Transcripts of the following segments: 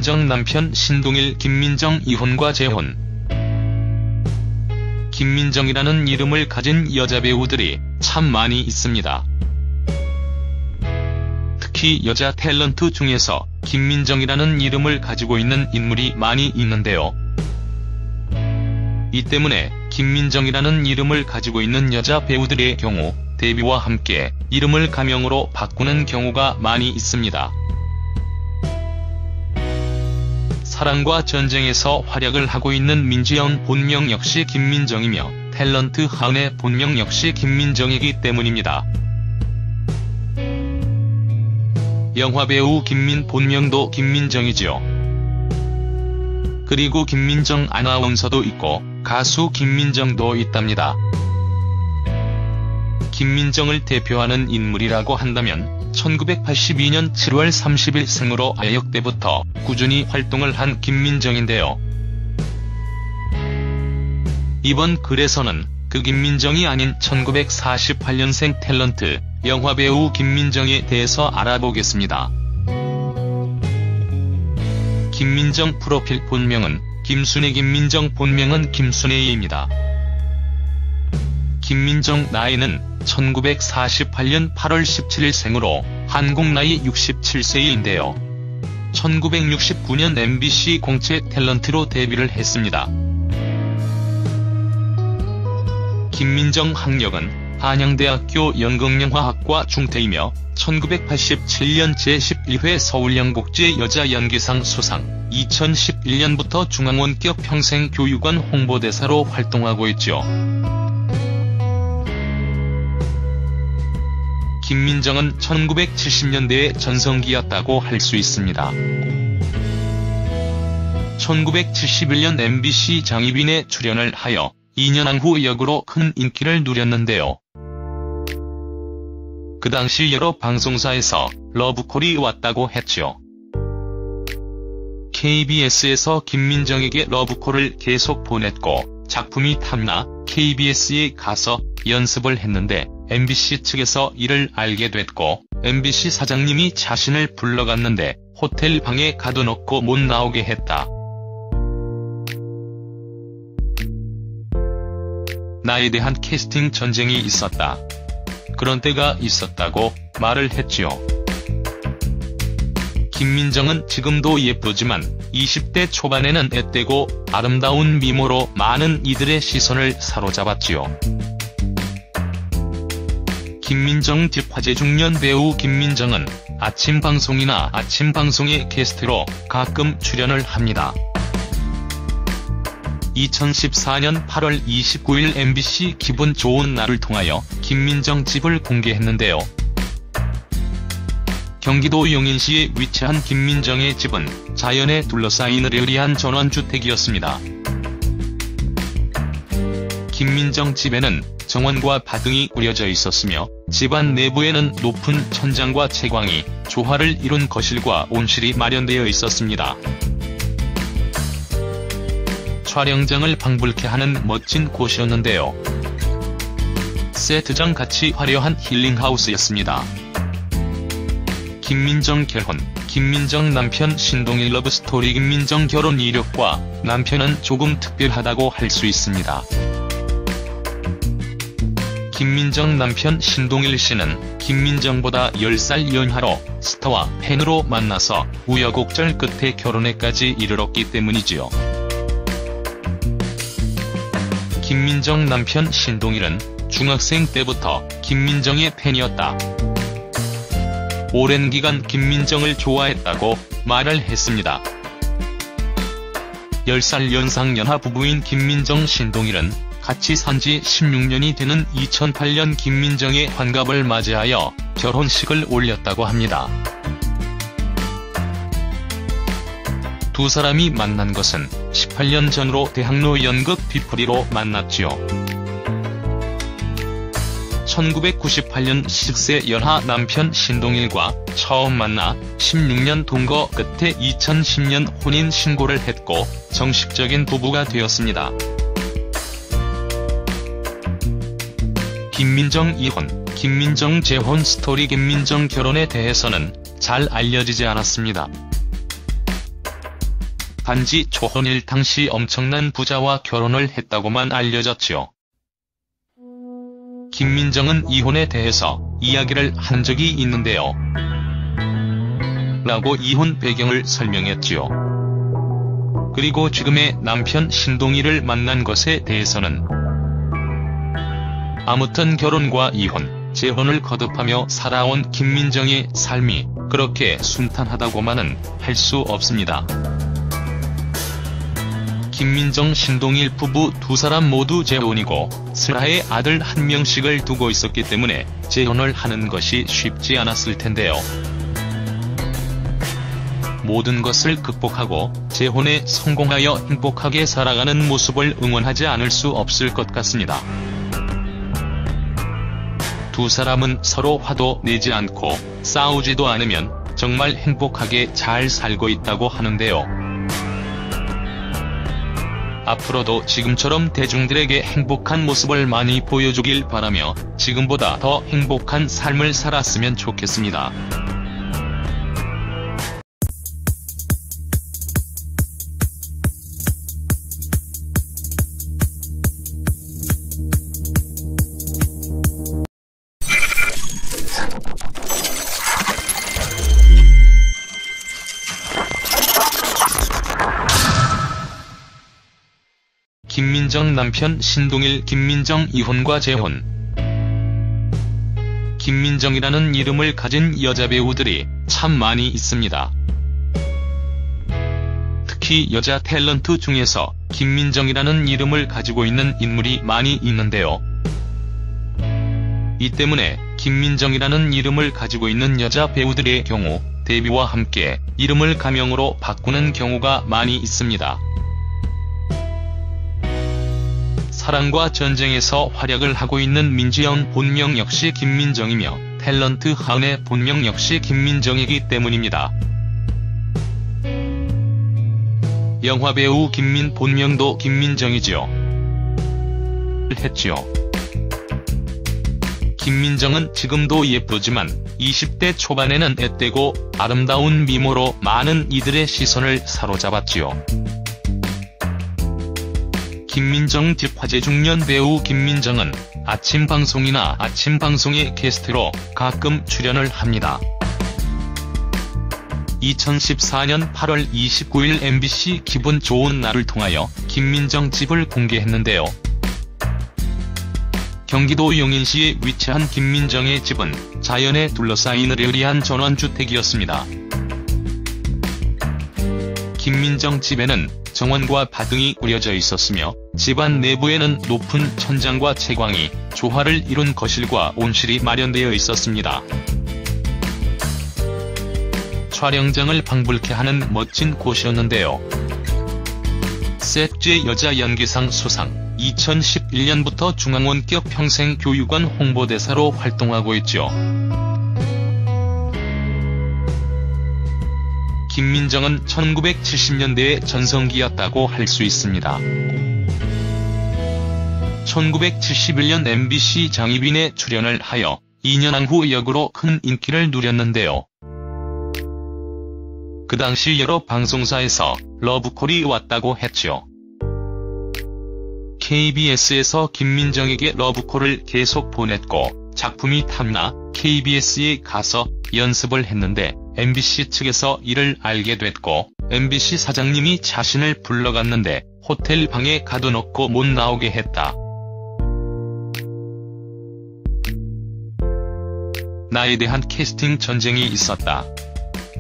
김민정 남편 신동일 김민정 이혼과 재혼. 김민정이라는 이름을 가진 여자 배우들이 참 많이 있습니다. 특히 여자 탤런트 중에서 김민정이라는 이름을 가지고 있는 인물이 많이 있는데요. 이 때문에 김민정이라는 이름을 가지고 있는 여자 배우들의 경우 데뷔와 함께 이름을 가명으로 바꾸는 경우가 많이 있습니다. 사랑과 전쟁에서 활약을 하고 있는 민지영 본명 역시 김민정이며 탤런트 하은의 본명 역시 김민정이기 때문입니다. 영화배우 김민 본명도 김민정이지요. 그리고 김민정 아나운서도 있고 가수 김민정도 있답니다. 김민정을 대표하는 인물이라고 한다면 1982년 7월 30일 생으로 아역 때부터 꾸준히 활동을 한 김민정인데요. 이번 글에서는 그 김민정이 아닌 1948년생 탤런트, 영화배우 김민정에 대해서 알아보겠습니다. 김민정 프로필 본명은 김순애 김민정 본명은 김순애입니다. 김민정 나이는 1948년 8월 17일 생으로 한국 나이 67세인데요. 1969년 MBC 공채 탤런트로 데뷔를 했습니다. 김민정 학력은 한양대학교 연극영화학과 중퇴이며 1987년 제11회 서울영국제 여자연기상 수상, 2011년부터 중앙원격 평생교육원 홍보대사로 활동하고 있죠. 김민정은 1970년대의 전성기였다고 할 수 있습니다. 1971년 MBC 장희빈에 출연을 하여 2년 후 역으로 큰 인기를 누렸는데요. 그 당시 여러 방송사에서 러브콜이 왔다고 했죠. KBS에서 김민정에게 러브콜을 계속 보냈고 작품이 탐나 KBS에 가서 연습을 했는데 MBC 측에서 이를 알게 됐고 MBC 사장님이 자신을 불러갔는데 호텔 방에 가둬놓고 못 나오게 했다. 나에 대한 캐스팅 전쟁이 있었다. 그런 때가 있었다고 말을 했지요. 김민정은 지금도 예쁘지만 20대 초반에는 앳되고 아름다운 미모로 많은 이들의 시선을 사로잡았지요. 김민정 뒷 화제 중년 배우 김민정은 아침 방송이나 아침 방송의 게스트로 가끔 출연을 합니다. 2014년 8월 29일 MBC 기분 좋은 날을 통하여 김민정 집을 공개했는데요. 경기도 용인시에 위치한 김민정의 집은 자연에 둘러싸인 으리으리한 전원주택이었습니다. 김민정 집에는 정원과 바등이 꾸려져 있었으며 집안 내부에는 높은 천장과 채광이 조화를 이룬 거실과 온실이 마련되어 있었습니다. 촬영장을 방불케 하는 멋진 곳이었는데요. 세트장 같이 화려한 힐링하우스였습니다. 김민정 결혼, 김민정 남편 신동일 러브스토리. 김민정 결혼 이력과 남편은 조금 특별하다고 할 수 있습니다. 김민정 남편 신동일 씨는 김민정보다 10살 연하로 스타와 팬으로 만나서 우여곡절 끝에 결혼에까지 이르렀기 때문이지요. 김민정 남편 신동일은 중학생 때부터 김민정의 팬이었다. 오랜 기간 김민정을 좋아했다고 말을 했습니다. 10살 연상 연하 부부인 김민정 신동일은 같이 산지 16년이 되는 2008년 김민정의 환갑을 맞이하여 결혼식을 올렸다고 합니다. 두 사람이 만난 것은 18년 전으로 대학로 연극 뒤풀이로 만났지요. 1998년 10세 연하 남편 신동일과 처음 만나 16년 동거 끝에 2010년 혼인 신고를 했고 정식적인 부부가 되었습니다. 김민정 이혼, 김민정 재혼 스토리. 김민정 결혼에 대해서는 잘 알려지지 않았습니다. 단지 초혼일 당시 엄청난 부자와 결혼을 했다고만 알려졌지요. 김민정은 이혼에 대해서 이야기를 한 적이 있는데요. 라고 이혼 배경을 설명했지요. 그리고 지금의 남편 신동일을 만난 것에 대해서는 아무튼 결혼과 이혼, 재혼을 거듭하며 살아온 김민정의 삶이 그렇게 순탄하다고만은 할 수 없습니다. 김민정 신동일 부부 두 사람 모두 재혼이고 슬하에 아들 한 명씩을 두고 있었기 때문에 재혼을 하는 것이 쉽지 않았을 텐데요. 모든 것을 극복하고 재혼에 성공하여 행복하게 살아가는 모습을 응원하지 않을 수 없을 것 같습니다. 두 사람은 서로 화도 내지 않고 싸우지도 않으면 정말 행복하게 잘 살고 있다고 하는데요. 앞으로도 지금처럼 대중들에게 행복한 모습을 많이 보여주길 바라며 지금보다 더 행복한 삶을 살았으면 좋겠습니다. 김민정 남편 신동일 김민정 이혼과 재혼. 김민정이라는 이름을 가진 여자 배우들이 참 많이 있습니다. 특히 여자 탤런트 중에서 김민정이라는 이름을 가지고 있는 인물이 많이 있는데요. 이 때문에 김민정이라는 이름을 가지고 있는 여자 배우들의 경우 데뷔와 함께 이름을 가명으로 바꾸는 경우가 많이 있습니다. 사랑과 전쟁에서 활약을 하고 있는 민지연 본명 역시 김민정이며 탤런트 하은의 본명 역시 김민정이기 때문입니다. 영화배우 김민 본명도 김민정이지요. 했지요. 김민정은 지금도 예쁘지만 20대 초반에는 앳되고 아름다운 미모로 많은 이들의 시선을 사로잡았지요. 김민정 집 화제 중년 배우 김민정은 아침 방송이나 아침 방송의 게스트로 가끔 출연을 합니다. 2014년 8월 29일 MBC 기분 좋은 날을 통하여 김민정 집을 공개했는데요. 경기도 용인시에 위치한 김민정의 집은 자연에 둘러싸인 으리으리한 전원주택이었습니다. 김민정 집에는 정원과 밭등이 꾸려져 있었으며 집안 내부에는 높은 천장과 채광이 조화를 이룬 거실과 온실이 마련되어 있었습니다. 촬영장을 방불케 하는 멋진 곳이었는데요. 셋째 여자 연기상 수상, 2011년부터 중앙원격 평생교육원 홍보대사로 활동하고 있죠. 김민정은 1970년대의 전성기였다고 할 수 있습니다. 1971년 MBC 장희빈에 출연을 하여 2년 후 역으로 큰 인기를 누렸는데요. 그 당시 여러 방송사에서 러브콜이 왔다고 했죠. KBS에서 김민정에게 러브콜을 계속 보냈고 작품이 탐나 KBS에 가서 연습을 했는데 MBC 측에서 이를 알게 됐고 MBC 사장님이 자신을 불러갔는데 호텔 방에 가둬놓고 못 나오게 했다. 나에 대한 캐스팅 전쟁이 있었다.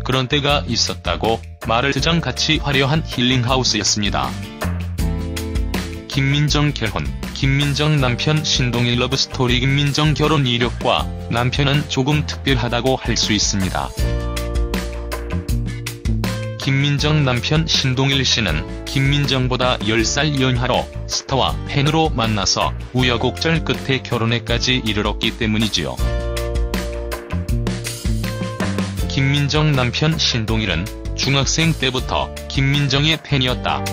그런 때가 있었다고 말을 듣장같이 화려한 힐링하우스였습니다. 김민정 결혼, 김민정 남편 신동일 러브스토리. 김민정 결혼 이력과 남편은 조금 특별하다고 할 수 있습니다. 김민정 남편 신동일 씨는 김민정보다 10살 연하로 스타와 팬으로 만나서 우여곡절 끝에 결혼에까지 이르렀기 때문이지요. 김민정 남편 신동일은 중학생 때부터 김민정의 팬이었다.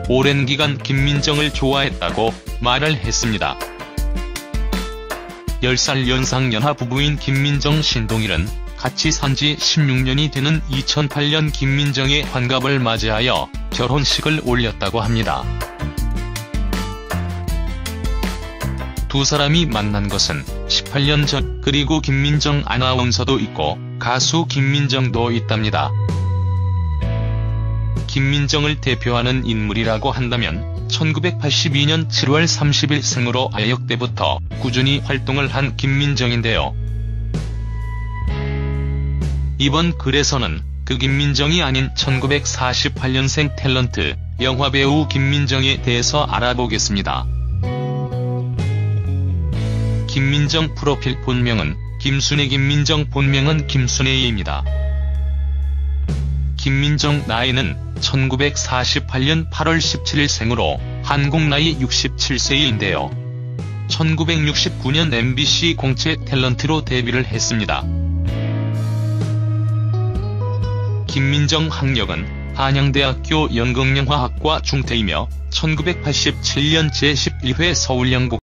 오랜 기간 김민정을 좋아했다고 말을 했습니다. 10살 연상 연하 부부인 김민정 신동일은 같이 산 지 16년이 되는 2008년 김민정의 환갑을 맞이하여 결혼식을 올렸다고 합니다. 두 사람이 만난 것은 18년 전, 그리고 김민정 아나운서도 있고 가수 김민정도 있답니다. 김민정을 대표하는 인물이라고 한다면 1982년 7월 30일 생으로 아역 때부터 꾸준히 활동을 한 김민정인데요. 이번 글에서는 그 김민정이 아닌 1948년생 탤런트, 영화배우 김민정에 대해서 알아보겠습니다. 김민정 프로필 본명은 김순애. 김민정 본명은 김순애입니다. 김민정 나이는 1948년 8월 17일 생으로 한국 나이 67세인데요. 1969년 MBC 공채 탤런트로 데뷔를 했습니다. 김민정 학력은 한양대학교 연극영화학과 중퇴이며 1987년 제11회 서울연극